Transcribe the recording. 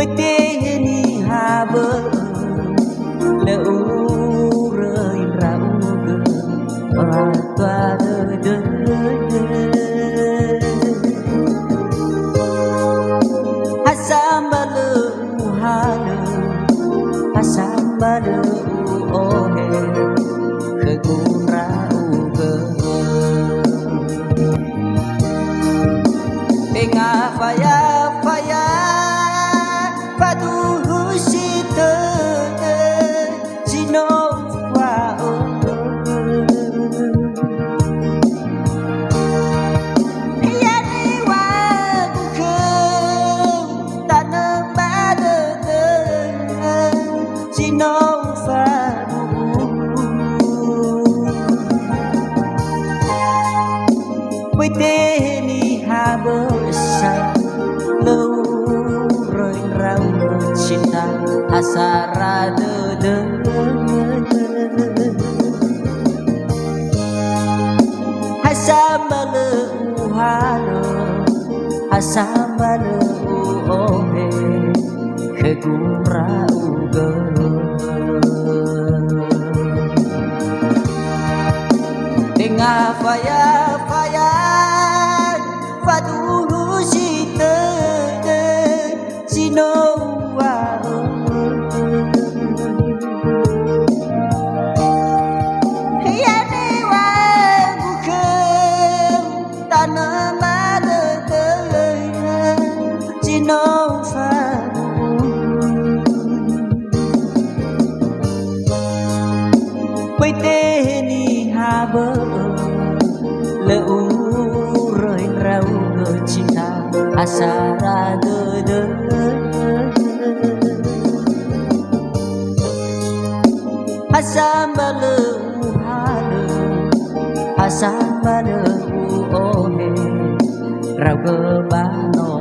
với tê ni hà bờ lỡ rơi rau gờ và toa đời đời Hasamba lỡ hà lỡ Hasamba lỡ ô hè khơi cuốn rau gờ Nga faya faya fatu husite sino fa ya ni wa ku ta na ba de sino fa với tê ni hà bờ lâu rồi rau cinta asara de hasambale uhalo hasambale ohe kegura uga tengah faya faya fadu sita sino wa ya ni wa bukan tanah mada sino fa quay tê ni hà bờ lỡ rơi rau gờ cinta asara de Hasamba lỡ halo Hasamba lỡ ohe rau gờ ba no